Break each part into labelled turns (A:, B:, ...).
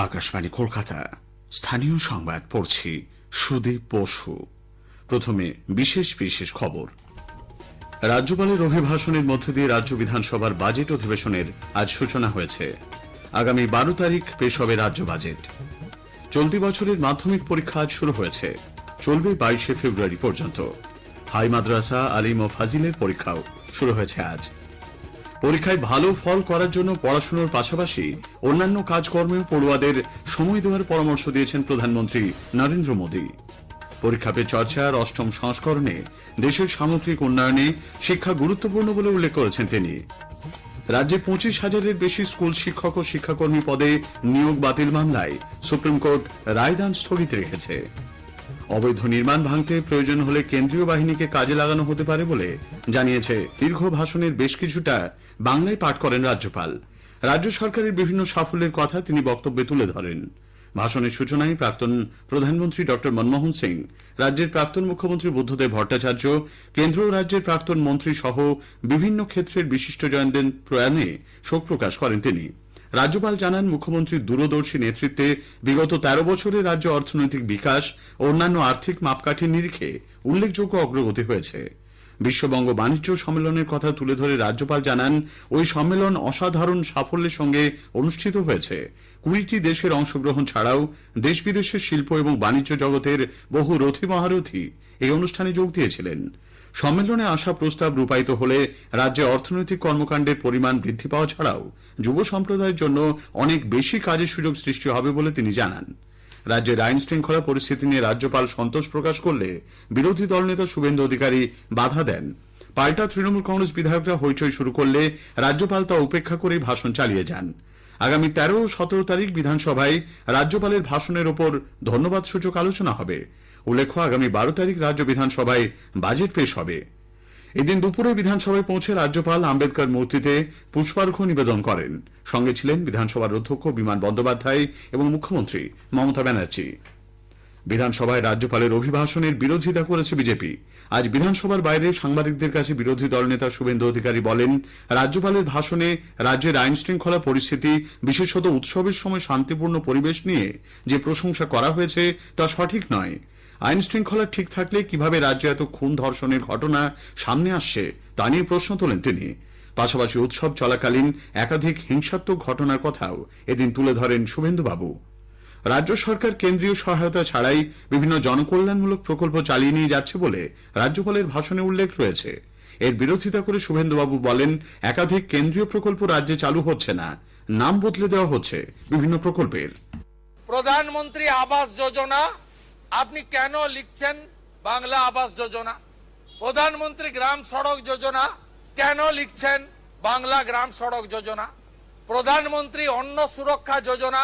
A: আকাশবাণী কলকাতা, স্থানীয় সংবাদ পড়ছি সুদীপ বসু। প্রথমে বিশেষ বিশেষ খবর। রাজ্যপালের অভিভাষণের মধ্যে দিয়ে রাজ্য বিধানসভার বাজেট অধিবেশনের আজ সূচনা হয়েছে। আগামী 12 তারিখ পেশ হবে রাজ্য বাজেট। চলতি বছরের মাধ্যমিক পরীক্ষা আজ শুরু হয়েছে, চলবে 22 ফেব্রুয়ারি পর্যন্ত। হাই মাদ্রাসা, আলিম ও ফাজিলের পরীক্ষাও শুরু হয়েছে আজ। পরীক্ষায় ভালো ফল করার জন্য পড়াশোনার পাশাপাশি অন্যান্য কাজকর্মেও পড়ুয়াদের সময় দেওয়ার পরামর্শ দিয়েছেন প্রধানমন্ত্রী নরেন্দ্র মোদী। পরীক্ষা পে চর্চার 8ম সংস্করণে দেশের সামগ্রিক উন্নয়নে শিক্ষা গুরুত্বপূর্ণ বলে উল্লেখ করেছেন তিনি। রাজ্যে 25,000-এর বেশি স্কুল শিক্ষক ও শিক্ষাকর্মী পদে নিয়োগ বাতিল মামলায় সুপ্রিম কোর্ট রায়দান স্থগিত রেখেছে। অবৈধ নির্মাণ ভাঙতে প্রয়োজন হলে কেন্দ্রীয় বাহিনীকে কাজে লাগানো হতে পারে বলে জানিয়েছে। দীর্ঘ ভাষণের বেশ কিছুটা বাংলায় পাঠ করেন রাজ্যপাল। রাজ্য সরকারের বিভিন্ন সাফল্যের কথা তিনি বক্তব্যে তুলে ধরেন। ভাষণের সূচনায় প্রাক্তন প্রধানমন্ত্রী ড মনমোহন সিং, রাজ্যের প্রাক্তন মুখ্যমন্ত্রী বুদ্ধদেব ভট্টাচার্য, কেন্দ্র ও রাজ্যের প্রাক্তন মন্ত্রী সহ বিভিন্ন ক্ষেত্রের বিশিষ্টজনদের প্রয়াণে শোক প্রকাশ করেন তিনি। রাজ্যপাল জানান, মুখ্যমন্ত্রীর দূরদর্শী নেতৃত্বে বিগত 13 বছরে রাজ্য অর্থনৈতিক বিকাশ ও অন্যান্য আর্থিক মাপকাঠির নিরিখে উল্লেখযোগ্য অগ্রগতি হয়েছে। বিশ্ববঙ্গ বাণিজ্য সম্মেলনের কথা তুলে ধরে রাজ্যপাল জানান, ওই সম্মেলন অসাধারণ সাফল্যের সঙ্গে অনুষ্ঠিত হয়েছে। 20টি দেশের অংশগ্রহণ ছাড়াও দেশ বিদেশের শিল্প এবং বাণিজ্য জগতের বহু রথী মহারথী এই অনুষ্ঠানে যোগ দিয়েছিলেন। সম্মেলনে আসা প্রস্তাব রূপায়িত হলে রাজ্যে অর্থনৈতিক কর্মকাণ্ডের পরিমাণ বৃদ্ধি পাওয়া ছাড়াও যুব সম্প্রদায়ের জন্য অনেক বেশি কাজের সুযোগ সৃষ্টি হবে বলে তিনি জানান। রাজ্যের আইন শৃঙ্খলা পরিস্থিতি নিয়ে রাজ্যপাল সন্তোষ প্রকাশ করলে বিরোধী দলনেতা শুভেন্দু অধিকারী বাধা দেন। পাল্টা তৃণমূল কংগ্রেস বিধায়করা হইচই শুরু করলে রাজ্যপাল তা উপেক্ষা করে ভাষণ চালিয়ে যান। আগামী 13 ও 17 তারিখ বিধানসভায় রাজ্যপালের ভাষণের ওপর ধন্যবাদ সূচক আলোচনা হবে। উল্লেখ্য, আগামী 12 তারিখ রাজ্য বিধানসভায় বাজেট পেশ হবে। এদিন দুপুরে বিধানসভায় পৌঁছে রাজ্যপাল আম্বেদকর মূর্তিতে পুষ্পার্ঘ্য নিবেদন করেন। সঙ্গে ছিলেন বিধানসভার অধ্যক্ষ বিমান বন্দ্যোপাধ্যায় এবং মুখ্যমন্ত্রী মমতা ব্যানার্জি। বিধানসভায় রাজ্যপালের অভিভাষণের বিরোধিতা করেছে বিজেপি। আজ বিধানসভার বাইরে সাংবাদিকদের কাছে বিরোধী দলনেতা শুভেন্দু অধিকারী বলেন, রাজ্যপালের ভাষণে রাজ্যের আইন শৃঙ্খলা পরিস্থিতি, বিশেষত উৎসবের সময় শান্তিপূর্ণ পরিবেশ নিয়ে যে প্রশংসা করা হয়েছে তা সঠিক নয়। আইন শৃঙ্খলা ঠিক থাকলে কিভাবে রাজ্যে এত খুন ধর্ষণের ঘটনা সামনে আসছে তা নিয়ে প্রশ্ন তোলেন তিনি। পাশাপাশি উৎসব চলাকালীন একাধিক হিংসাত্মক ঘটনার কথাও এদিন তুলে ধরেন শুভেন্দুবাবু। রাজ্য সরকার কেন্দ্রীয় সহায়তা ছাড়াই বিভিন্ন জনকল্যাণমূলক প্রকল্প চালিয়ে নিয়ে যাচ্ছে বলে রাজ্যপালের ভাষণে উল্লেখ রয়েছে। এর বিরোধিতা করে শুভেন্দুবাবু বলেন, একাধিক কেন্দ্রীয় প্রকল্প রাজ্যে চালু হচ্ছে না, নাম বদলে দেওয়া হচ্ছে বিভিন্ন প্রকল্পের।
B: প্রধানমন্ত্রী আবাস যোজনা আপনি কেন লিখছেন বাংলা আবাস যোজনা? প্রধানমন্ত্রী গ্রাম সড়ক যোজনা কেন লিখছেন বাংলা গ্রাম সড়ক যোজনা? প্রধানমন্ত্রী অন্ন সুরক্ষা যোজনা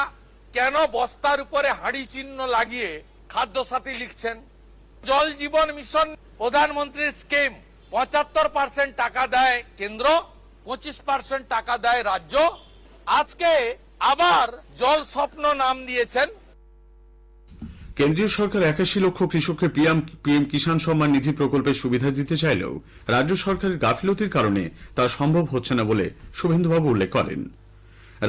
B: কেন বস্তার উপরে হাঁড়ি চিহ্ন লাগিয়ে খাদ্যসাথী লিখছেন? জল জীবন মিশন প্রধানমন্ত্রীর স্কিম 75% টাকা দেয় কেন্দ্র, 25% টাকা দেয় রাজ্য। আজকে আবার জল স্বপ্ন নাম দিয়েছেন।
A: কেন্দ্রীয় সরকার 81 লক্ষ কৃষককে পিএম কিষাণ সম্মান নিধি প্রকল্পের সুবিধা দিতে চাইলেও রাজ্য সরকারের গাফিলতির কারণে তা সম্ভব হচ্ছে না বলে শুভেন্দুবাবু উল্লেখ করেন।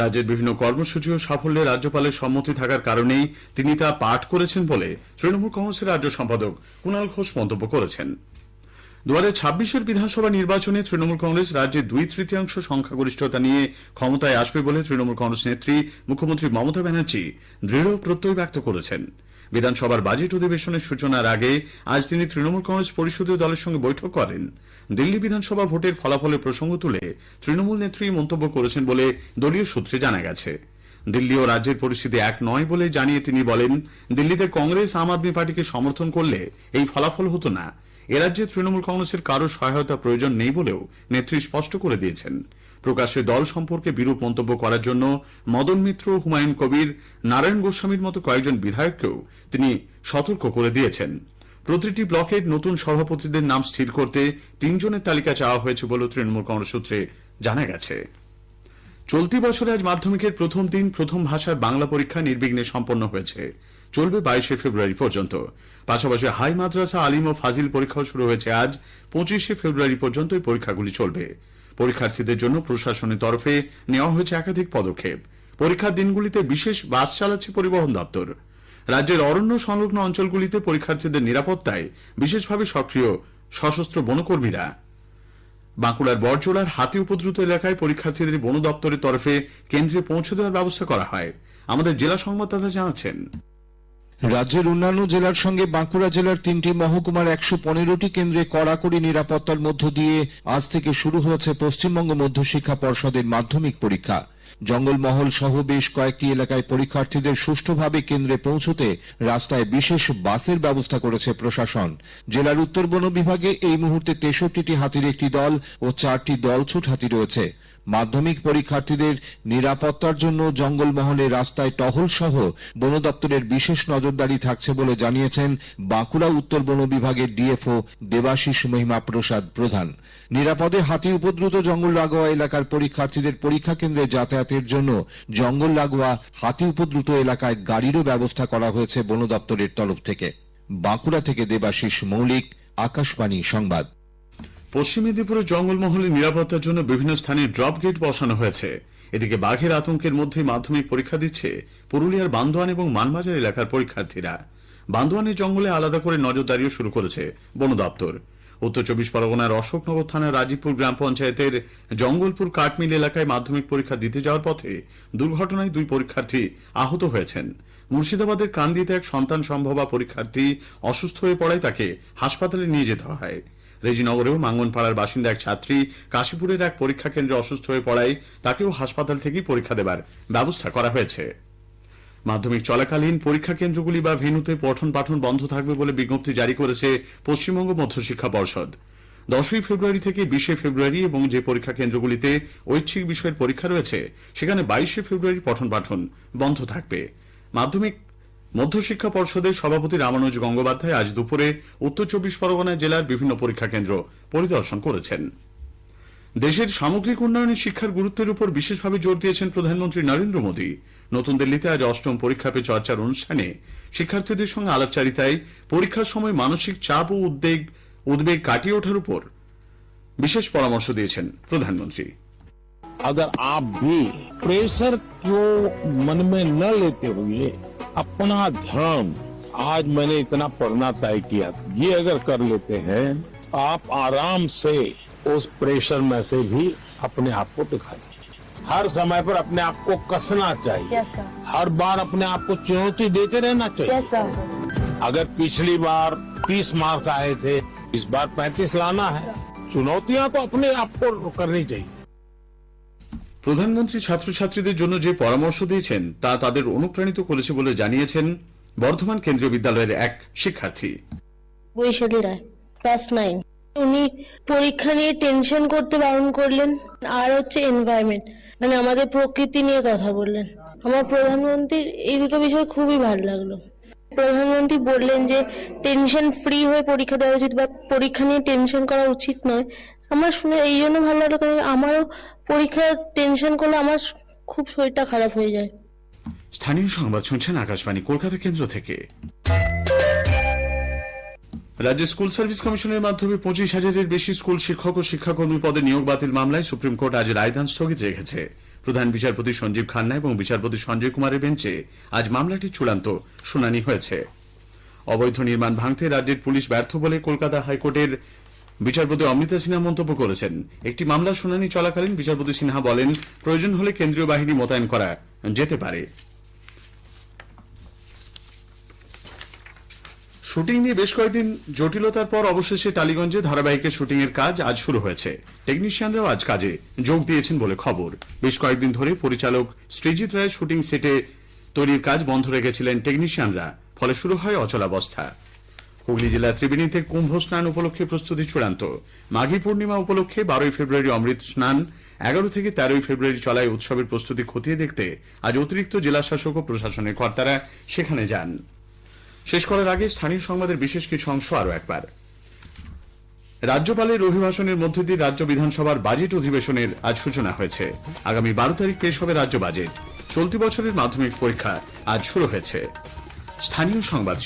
A: রাজ্যের বিভিন্ন কর্মসূচি ও সাফল্যে রাজ্যপালের সম্মতি থাকার কারণেই তিনি তা পাঠ করেছেন বলে তৃণমূল কংগ্রেসের রাজ্য সম্পাদক কুণাল ঘোষ মন্তব্য করেছেন। 2026-এর বিধানসভা নির্বাচনে তৃণমূল কংগ্রেস রাজ্যে 2/3 সংখ্যাগরিষ্ঠতা নিয়ে ক্ষমতায় আসবে বলে তৃণমূল কংগ্রেস নেত্রী মুখ্যমন্ত্রী মমতা ব্যানার্জি দৃঢ় প্রত্যয় ব্যক্ত করেছেন। বিধানসভার বাজেট অধিবেশনের সূচনার আগে আজ তিনি তৃণমূল কংগ্রেস পরিষদীয় দলের সঙ্গে বৈঠক করেন। দিল্লি বিধানসভা ভোটের ফলাফলের প্রসঙ্গ তুলে তৃণমূল নেত্রী মন্তব্য করেছেন বলে দলীয় সূত্রে জানা গেছে। দিল্লি ও রাজ্যের পরিস্থিতি এক নয় বলে জানিয়ে তিনি বলেন, দিল্লিতে কংগ্রেস আম আদমি পার্টিকে সমর্থন করলে এই ফলাফল হতো না। এ রাজ্যে তৃণমূল কংগ্রেসের কারো সহায়তা প্রয়োজন নেই বলেও নেত্রী স্পষ্ট করে দিয়েছেন। প্রকাশ্যে দল সম্পর্কে বিরূপ মন্তব্য করার জন্য মদন মিত্র, হুমায়ুন কবির, নারায়ণ গোস্বামীর মতো কয়েকজন বিধায়ককেও তিনি সতর্ক করে দিয়েছেন। প্রতিটি ব্লকের নতুন সভাপতিদের নাম স্থির করতে 3 জনের তালিকা চাওয়া হয়েছে বলে তৃণমূল কংগ্রেস সূত্রে জানা গেছে। চলতি বছরে আজ মাধ্যমিকের প্রথম দিন প্রথম ভাষার বাংলা পরীক্ষা নির্বিঘ্নে সম্পন্ন হয়েছে। চলবে 22 ফেব্রুয়ারি পর্যন্ত। পাশাপাশি হাই মাদ্রাসা, আলিম ও ফাজিল পরীক্ষাও শুরু হয়েছে আজ। 25 ফেব্রুয়ারি পর্যন্ত এই পরীক্ষাগুলি চলবে। পরীক্ষার্থীদের জন্য প্রশাসনের তরফে নেওয়া হয়েছে একাধিক পদক্ষেপ। পরীক্ষার দিনগুলিতে বিশেষ বাস চালাচ্ছে পরিবহন দপ্তর। রাজ্যের অরণ্য সংলগ্ন অঞ্চলগুলিতে পরীক্ষার্থীদের নিরাপত্তায় বিশেষভাবে সক্রিয় সশস্ত্র বনকর্মীরা। বাঁকুড়ার বড়জোড়ার হাতি উপদ্রুত এলাকায় পরীক্ষার্থীদের বন দপ্তরের তরফে কেন্দ্রে পৌঁছে দেওয়ার ব্যবস্থা করা হয়। আমাদের জেলা সংবাদদাতা জানাচ্ছেন,
C: রাজ্যের অন্যান্য জেলার সঙ্গে বাঁকুড়া জেলার ৩টি মহকুমার ১১৫টি কেন্দ্রে কড়াকড়ি নিরাপত্তার মধ্য দিয়ে আজ থেকে শুরু হয়েছে পশ্চিমবঙ্গ মধ্যশিক্ষা পর্ষদের মাধ্যমিক পরীক্ষা। জঙ্গলমহল সহ বেশ কয়েকটি এলাকায় পরীক্ষার্থীদের সুষ্ঠুভাবে কেন্দ্রে পৌঁছতে রাস্তায় বিশেষ বাসের ব্যবস্থা করেছে প্রশাসন। জেলার উত্তর বন বিভাগে এই মুহূর্তে ৬৩টি হাতির একটি দল ও ৪টি দলছুট হাতি রয়েছে। মাধ্যমিক পরীক্ষার্থীদের নিরাপত্তার জন্য জঙ্গলমহলে রাস্তায় টহল সহ বন দপ্তরের বিশেষ নজরদারি থাকছে বলে জানিয়েছেন বাঁকুড়া উত্তর বন বিভাগের ডিএফও দেবাশিস মহিমা প্রসাদ প্রধান। নিরাপদে হাতি উপদ্রুত জঙ্গল লাগোয়া এলাকার পরীক্ষার্থীদের পরীক্ষা কেন্দ্রে যাতায়াতের জন্য জঙ্গল লাগোয়া হাতি উপদ্রুত এলাকায় গাড়িরও ব্যবস্থা করা হয়েছে বন দপ্তরের তরফ থেকে। বাঁকুড়া থেকে দেবাশিস মৌলিক, আকাশবাণী সংবাদ।
A: পশ্চিম মেদিনীপুরের জঙ্গলমহলে নিরাপত্তার জন্য বিভিন্ন স্থানে ড্রপ গেট বসানো হয়েছে। এদিকে বাঘের আতঙ্কের মধ্যে মাধ্যমিক পরীক্ষা দিচ্ছে পুরুলিয়ার বান্দোয়ান এবং মানবাজার এলাকার পরীক্ষার্থীরা। বান্দোয়ানের জঙ্গলে আলাদা করে নজরদারিও শুরু করেছে বন দপ্তর। উত্তর ২৪ পরগনার অশোকনগর থানার রাজীবপুর গ্রাম পঞ্চায়েতের জঙ্গলপুর কাঠমিল এলাকায় মাধ্যমিক পরীক্ষা দিতে যাওয়ার পথে দুর্ঘটনায় ২ পরীক্ষার্থী আহত হয়েছেন। মুর্শিদাবাদের কান্দিতে এক সন্তান সম্ভবা পরীক্ষার্থী অসুস্থ হয়ে পড়ায় তাকে হাসপাতালে নিয়ে যেতে হয়। রেজিনগরেও মাঙ্গনপাড়ার বাসিন্দা এক ছাত্রী কাশীপুরের এক পরীক্ষা কেন্দ্রে অসুস্থ হয়ে পড়ায় তাকেও হাসপাতাল থেকেই পরীক্ষা দেবার ব্যবস্থা করা হয়েছে। মাধ্যমিক চলাকালীন পরীক্ষা কেন্দ্রগুলি বা ভেন্যুতে পঠন পাঠন বন্ধ থাকবে বলে বিজ্ঞপ্তি জারি করেছে পশ্চিমবঙ্গ মধ্যশিক্ষা পর্ষদ। ১০ই ফেব্রুয়ারি থেকে ২০শে ফেব্রুয়ারি এবং যে পরীক্ষা কেন্দ্রগুলিতে ঐচ্ছিক বিষয়ের পরীক্ষা রয়েছে সেখানে ২২শে ফেব্রুয়ারি পঠন পাঠন বন্ধ থাকবে। মাধ্যমিক মধ্যশিক্ষা পর্ষদের সভাপতি রামানুজ গঙ্গোপাধ্যায় আজ দুপুরে উত্তর ২৪ পরগনা জেলার বিভিন্ন পরীক্ষা কেন্দ্র পরিদর্শন করেছেন। দেশের সামগ্রিক উন্নয়নে শিক্ষার গুরুত্বের উপর বিশেষভাবে জোর দিয়েছেন প্রধানমন্ত্রী নরেন্দ্র মোদী। নতুন দিল্লিতে আজ ৮ম পরীক্ষা পে চর্চার অনুষ্ঠানে শিক্ষার্থীদের সঙ্গে আলাপচারিতায় পরীক্ষার সময় মানসিক চাপ ও উদ্বেগ কাটিয়ে ওঠার উপর বিশেষ পরামর্শ দিয়েছেন প্রধানমন্ত্রী।
D: अगर आप भी प्रेशर को मन में न लेते हुए अपना ध्यान, आज मैंने इतना पढ़ना तय किया, ये अगर कर लेते हैं तो आप आराम से उस प्रेशर में से भी अपने आप को दिखा सकते। हर समय पर अपने आप को कसना चाहिए।
E: Yes, sir.
D: हर बार अपने आप को चुनौती देते रहना चाहिए।
E: Yes, sir.
D: अगर पिछली बार 30 मार्क्स आए थे, इस बार 35 लाना है। चुनौतियां तो अपने आप को करनी चाहिए।
A: প্রধানমন্ত্রী ছাত্রছাত্রীদের জন্য যে পরামর্শ দিয়েছেন তা তাদের অনুপ্রাণিত করেছে বলে জানিয়েছেন বর্ধমান কেন্দ্রীয় বিদ্যালয়ের এক শিক্ষার্থী।
E: বৈশালী রায়, ক্লাস 9। উনি পরীক্ষা নিয়ে টেনশন করতে বারণ করলেন, আর হচ্ছে এনভায়রনমেন্ট মানে আমাদের প্রকৃতি নিয়ে কথা বললেন। আমার প্রধানমন্ত্রীর এই দুটো বিষয় খুবই ভালো লাগলো। প্রধানমন্ত্রী বললেন যে টেনশন ফ্রি হয়ে পরীক্ষা দেওয়া উচিত বা পরীক্ষা নিয়ে টেনশন করা উচিত নয়। আমার শুনে এই জন্য ভালো লাগলো কারণ আমারও পরীক্ষা টেনশন করলে আমার খুব শরীরটা খারাপ হয়ে যায়।
A: স্থানীয় সংবাদ শুনছেন আকাশবাণী কলকাতা কেন্দ্র থেকে। রাজ্য স্কুল সার্ভিস কমিশনের মাধ্যমে ২৫,০০০-এর বেশি স্কুল শিক্ষক ও শিক্ষাকর্মী পদে নিয়োগ বাতিল মামলায় সুপ্রিম কোর্ট আজ রায়দান স্থগিত রেখেছে। প্রধান বিচারপতি সঞ্জীব খান্না এবং বিচারপতি সঞ্জয় কুমারের বেঞ্চে আজ মামলাটি চূড়ান্ত শুনানি হয়েছে। অবৈধ নির্মাণ ভাঙতে রাজ্যের পুলিশ ব্যর্থ বলে কলকাতা হাইকোর্টের বিচারপতি অমৃতা সিনহা মন্তব্য করেছেন। একটি মামলার শুনানি চলাকালীন বিচারপতি সিনহা বলেন, প্রয়োজন হলে কেন্দ্রীয় বাহিনী মোতায়েন করা যেতে পারে। শুটিং নিয়ে বেশ কয়েকদিন জটিলতার পর অবশেষে টালিগঞ্জে ধারাবাহিকের শুটিং এর কাজ আজ শুরু হয়েছে। টেকনিশিয়ানরাও আজ কাজে যোগ দিয়েছেন বলে খবর। বেশ কয়েকদিন ধরে পরিচালক সৃজিত রায় শুটিং সেটে তৈরির কাজ বন্ধ রেখেছিলেন টেকনিশিয়ানরা, ফলে শুরু হয় অচলাবস্থা। হুগলি জেলার ত্রিবেণীতে কুম্ভ স্নান উপলক্ষে প্রস্তুতি চূড়ান্ত। মাঘী পূর্ণিমা উপলক্ষে ১২ই ফেব্রুয়ারি অমৃত স্নান, ১১ থেকে ১৩ই ফেব্রুয়ারি চলায় উৎসবের প্রস্তুতি খতিয়ে দেখতে আজ অতিরিক্ত জেলা শাসক ও প্রশাসনের কর্তারা সেখানে যান। শেষ করার আগে স্থানীয় সংবাদের বিশেষ কিছু অংশ আরো একবার। রাজ্যপালের অভিভাষণের মধ্য দিয়ে রাজ্য বিধানসভার বাজেট অধিবেশনের আজ সূচনা হয়েছে। আগামী ১২ তারিখ পেশ হবে রাজ্য বাজেট। চলতি বছরের মাধ্যমিক পরীক্ষা আজ শুরু হয়েছে। স্থানীয় সংবাদ।